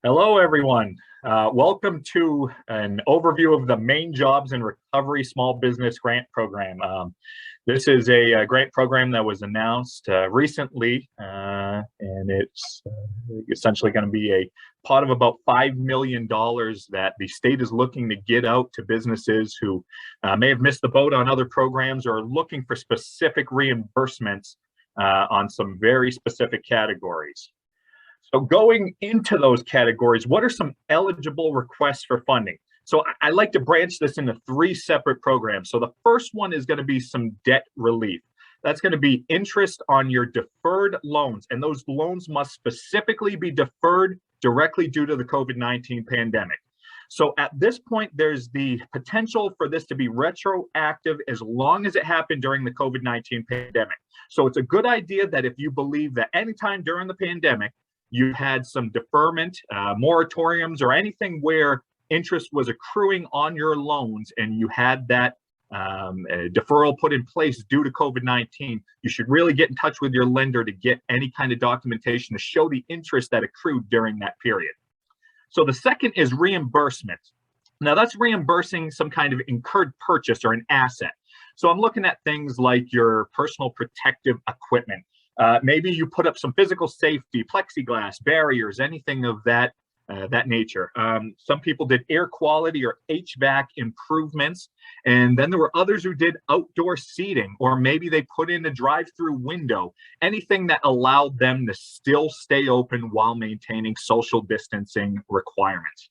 Hello, everyone. Welcome to an overview of the Maine Jobs and Recovery Small Business Grant Program. This is a grant program that was announced recently, and it's essentially going to be a pot of about $5 million that the state is looking to get out to businesses who may have missed the boat on other programs or are looking for specific reimbursements on some very specific categories. So going into those categories, what are some eligible requests for funding? So I like to branch this into three separate programs. So the first one is going to be some debt relief. That's going to be interest on your deferred loans. And those loans must specifically be deferred directly due to the COVID-19 pandemic. So at this point, there's the potential for this to be retroactive as long as it happened during the COVID-19 pandemic. So it's a good idea that if you believe that anytime during the pandemic, you had some deferment, moratoriums, or anything where interest was accruing on your loans and you had that deferral put in place due to COVID-19, you should really get in touch with your lender to get any kind of documentation to show the interest that accrued during that period. So the second is reimbursement. Now that's reimbursing some kind of incurred purchase or an asset. So I'm looking at things like your personal protective equipment. Maybe you put up some physical safety, plexiglass, barriers, anything of that nature. Some people did air quality or HVAC improvements, and then there were others who did outdoor seating, or maybe they put in a drive-through window, anything that allowed them to still stay open while maintaining social distancing requirements.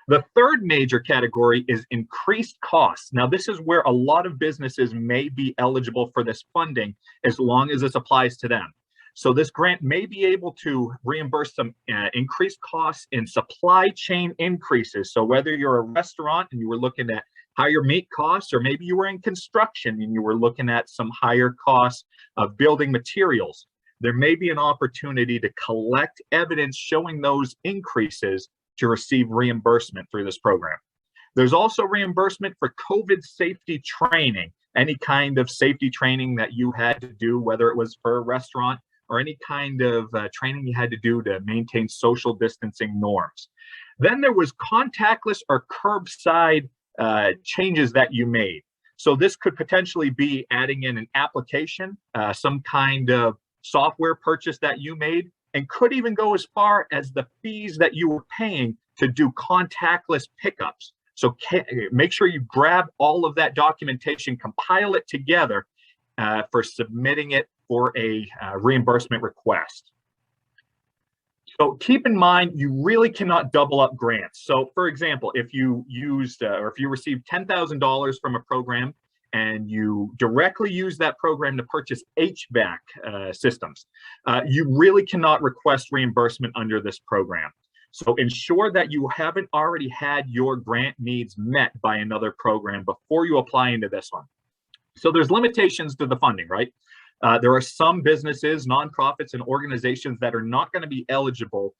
The third major category is increased costs. Now, this is where a lot of businesses may be eligible for this funding as long as this applies to them. So this grant may be able to reimburse some increased costs in supply chain increases. So whether you're a restaurant and you were looking at higher meat costs, or maybe you were in construction and you were looking at some higher costs of building materials, there may be an opportunity to collect evidence showing those increases to receive reimbursement through this program. There's also reimbursement for COVID safety training, any kind of safety training that you had to do, whether it was for a restaurant or any kind of training you had to do to maintain social distancing norms. Then there was contactless or curbside changes that you made. So this could potentially be adding in an application, some kind of software purchase that you made, and could even go as far as the fees that you were paying to do contactless pickups. So make sure you grab all of that documentation, compile it together for submitting it for a reimbursement request. So keep in mind, you really cannot double up grants. So for example, if you used or if you received $10,000 from a program and you directly use that program to purchase HVAC systems, you really cannot request reimbursement under this program. So ensure that you haven't already had your grant needs met by another program before you apply into this one. So there's limitations to the funding, right? There are some businesses, nonprofits, and organizations that are not going to be eligible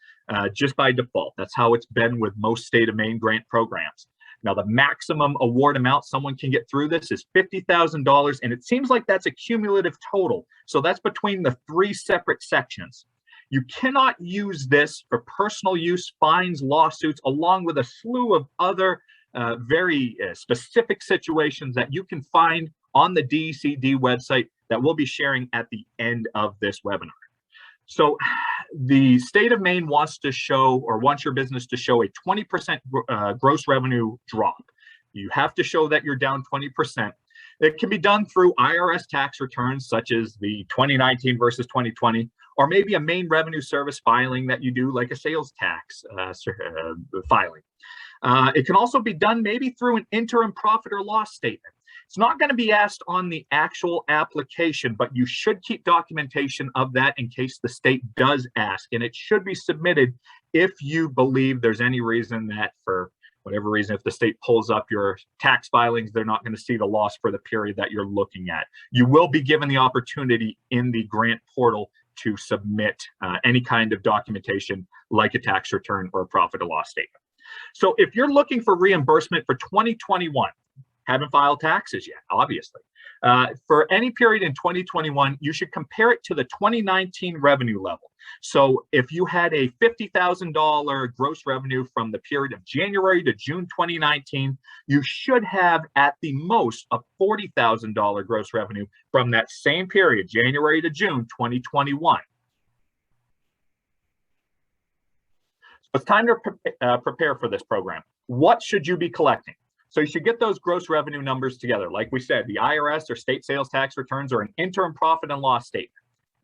just by default. That's how it's been with most state of Maine grant programs. Now, the maximum award amount someone can get through this is $50,000, and it seems like that's a cumulative total. So that's between the three separate sections. You cannot use this for personal use, fines, lawsuits, along with a slew of other very specific situations that you can find on the DECD website that we'll be sharing at the end of this webinar. So the state of Maine wants to show, or wants your business to show, a 20% gross revenue drop. You have to show that you're down 20%. It can be done through IRS tax returns, such as the 2019 versus 2020, or maybe a Maine Revenue Service filing that you do, like a sales tax filing. It can also be done maybe through an interim profit or loss statement. It's not going to be asked on the actual application, but you should keep documentation of that in case the state does ask. And it should be submitted if you believe there's any reason that, for whatever reason, if the state pulls up your tax filings, they're not going to see the loss for the period that you're looking at. You will be given the opportunity in the grant portal to submit any kind of documentation like a tax return or a profit or loss statement. So if you're looking for reimbursement for 2021, haven't filed taxes yet, obviously. For any period in 2021, you should compare it to the 2019 revenue level. So if you had a $50,000 gross revenue from the period of January to June 2019, you should have at the most a $40,000 gross revenue from that same period, January to June 2021. So it's time to prepare for this program. What should you be collecting? So you should get those gross revenue numbers together. Like we said, the IRS or state sales tax returns are an interim profit and loss statement.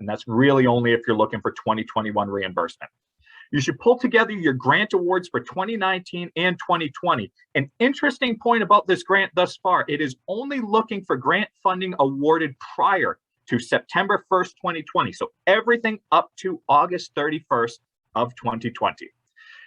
And that's really only if you're looking for 2021 reimbursement. You should pull together your grant awards for 2019 and 2020. An interesting point about this grant thus far, it is only looking for grant funding awarded prior to September 1st, 2020. So everything up to August 31st of 2020.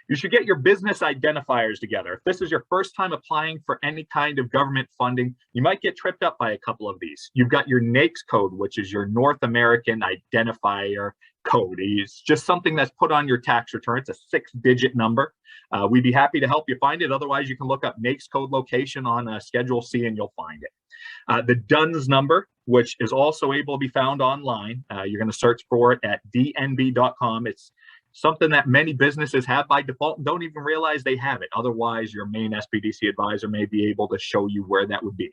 You should get your business identifiers together. If this is your first time applying for any kind of government funding, you might get tripped up by a couple of these. You've got your NAICS code, which is your North American Identifier Code. It's just something that's put on your tax return. It's a 6-digit number. We'd be happy to help you find it. Otherwise, you can look up NAICS code location on Schedule C and you'll find it. The DUNS number, which is also able to be found online. You're going to search for it at dnb.com. It's something that many businesses have by default and don't even realize they have it. Otherwise, your Maine SBDC advisor may be able to show you where that would be.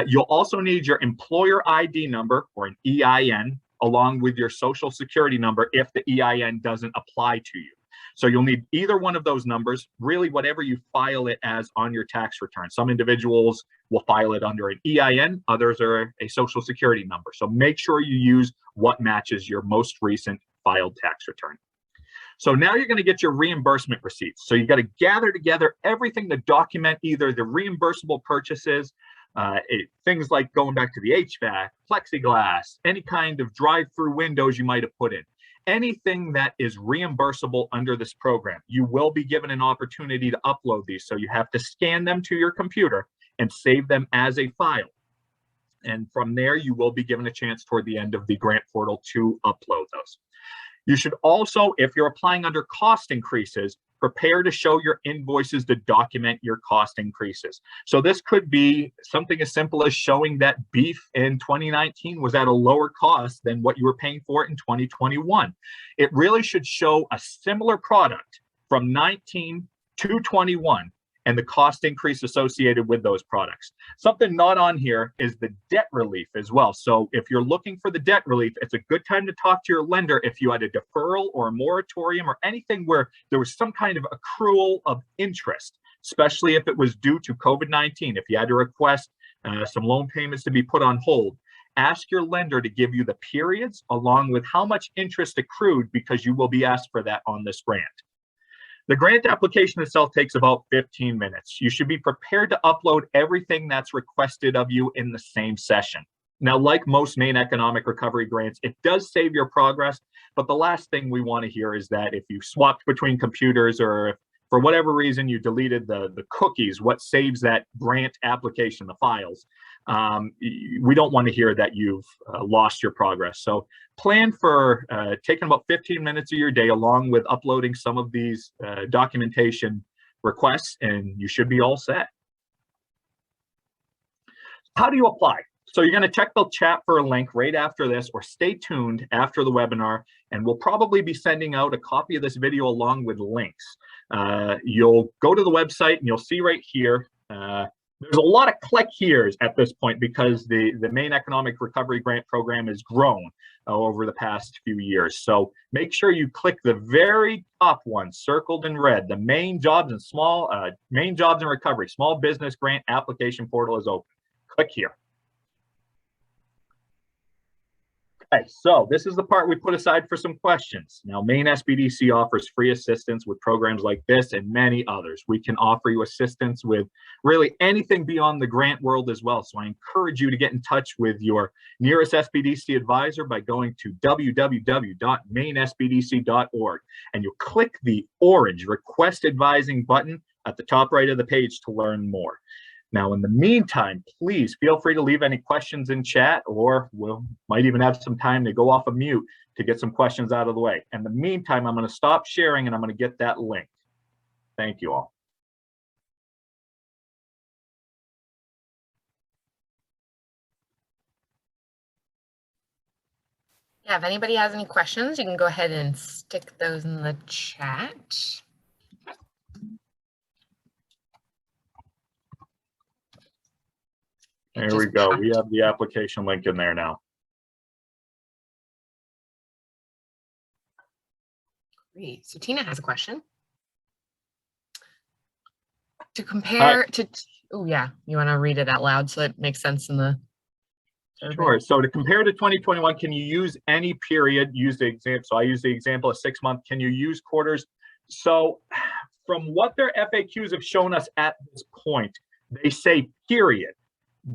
You'll also need your employer ID number, or an EIN, along with your social security number if the EIN doesn't apply to you. So you'll need either one of those numbers, really whatever you file it as on your tax return. Some individuals will file it under an EIN, others are a social security number. So make sure you use what matches your most recent filed tax return. So now you're going to get your reimbursement receipts. So you got to gather together everything to document either the reimbursable purchases, things like going back to the HVAC, plexiglass, any kind of drive-through windows you might have put in. Anything that is reimbursable under this program, you will be given an opportunity to upload these. So you have to scan them to your computer and save them as a file. And from there, you will be given a chance toward the end of the grant portal to upload those. You should also, if you're applying under cost increases, prepare to show your invoices to document your cost increases. So this could be something as simple as showing that beef in 2019 was at a lower cost than what you were paying for it in 2021. It really should show a similar product from 19 to 21 and the cost increase associated with those products. Something not on here is the debt relief as well. So if you're looking for the debt relief, it's a good time to talk to your lender if you had a deferral or a moratorium or anything where there was some kind of accrual of interest, especially if it was due to COVID-19. If you had to request some loan payments to be put on hold, ask your lender to give you the periods along with how much interest accrued, because you will be asked for that on this grant. The grant application itself takes about 15 minutes. You should be prepared to upload everything that's requested of you in the same session. Now, like most Maine economic recovery grants, it does save your progress, but the last thing we want to hear is that if you swapped between computers or if for whatever reason you deleted the cookies, what saves that grant application, the files, we don't want to hear that you've lost your progress. So plan for taking about 15 minutes of your day along with uploading some of these documentation requests, and you should be all set. How do you apply? So you're going to check the chat for a link right after this, or stay tuned after the webinar, and we'll probably be sending out a copy of this video along with links. You'll go to the website and you'll see right here, there's a lot of click here's at this point because the Maine Economic Recovery Grant Program has grown over the past few years. So make sure you click the very top one circled in red. The Maine Jobs and Recovery Small Business Grant Application Portal is open. Click here. Okay, so this is the part we put aside for some questions. Now, Maine SBDC offers free assistance with programs like this and many others. We can offer you assistance with really anything beyond the grant world as well. So I encourage you to get in touch with your nearest SBDC advisor by going to www.mainesbdc.org, and you click the orange Request Advising button at the top right of the page to learn more. Now, in the meantime, please feel free to leave any questions in chat, or we might even have some time to go off of mute to get some questions out of the way. In the meantime, I'm going to stop sharing and I'm going to get that link. Thank you all. Yeah, if anybody has any questions, you can go ahead and stick those in the chat. There we go. We have the application link in there now. Great. So Tina has a question. To compare to, oh yeah, you want to read it out loud so it makes sense in the survey? Sure. So to compare to 2021, can you use any period? Use the example. So I use the example of 6 months. Can you use quarters? So from what their FAQs have shown us at this point, they say period.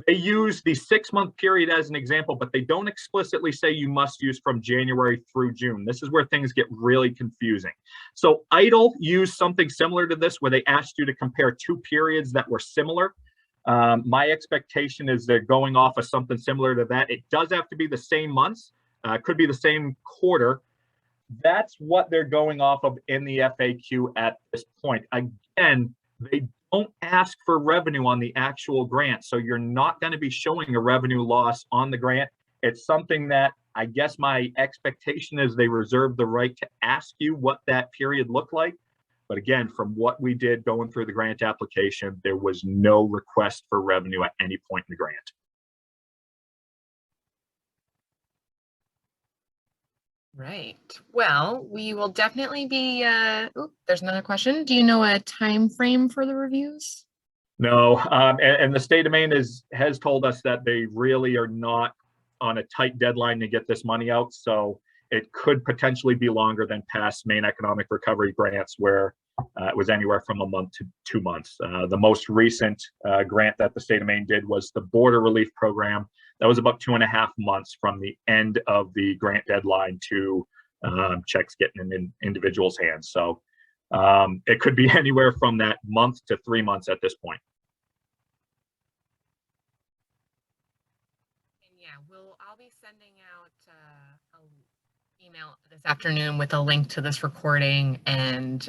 They use the 6-month period as an example, but they don't explicitly say you must use from January through June. This is where things get really confusing. So EIDL used something similar to this, where they asked you to compare 2 periods that were similar. My expectation is they're going off of something similar to that. It does have to be the same months, could be the same quarter. That's what they're going off of in the FAQ at this point. Again, they don't ask for revenue on the actual grant, so you're not going to be showing a revenue loss on the grant. It's something that I guess my expectation is they reserve the right to ask you what that period looked like. But again, from what we did going through the grant application, there was no request for revenue at any point in the grant. Right. Well, we will definitely be, there's another question. Do you know a time frame for the reviews? No, and the state of Maine has told us that they really are not on a tight deadline to get this money out. So it could potentially be longer than past Maine economic recovery grants, where it was anywhere from a month to 2 months. The most recent grant that the state of Maine did was the border relief program. That was about 2.5 months from the end of the grant deadline to checks getting in individuals' hands. So it could be anywhere from that month to 3 months at this point. And yeah, I'll be sending out an email this afternoon with a link to this recording and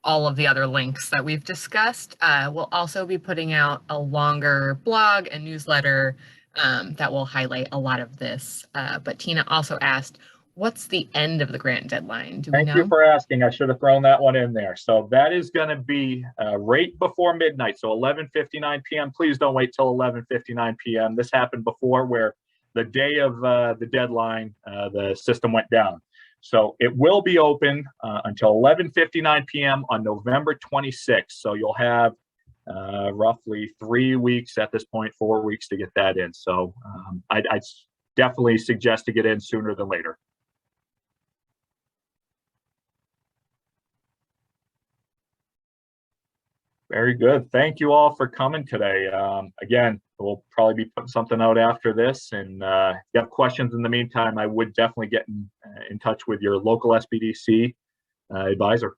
all of the other links that we've discussed. We'll also be putting out a longer blog and newsletter that will highlight a lot of this. But Tina also asked, what's the end of the grant deadline? Do we know? Thank you for asking. I should have thrown that one in there. So that is going to be right before midnight. So 11:59 p.m. Please don't wait till 11:59 p.m. This happened before, where the day of the deadline, the system went down. So it will be open until 11:59 p.m. on November 26th. So you'll have roughly 3 weeks at this point, 4 weeks to get that in. So I'd definitely suggest to get in sooner than later. Very good. Thank you all for coming today. Again, we'll probably be putting something out after this. And if you have questions in the meantime, I would definitely get in touch with your local SBDC advisor.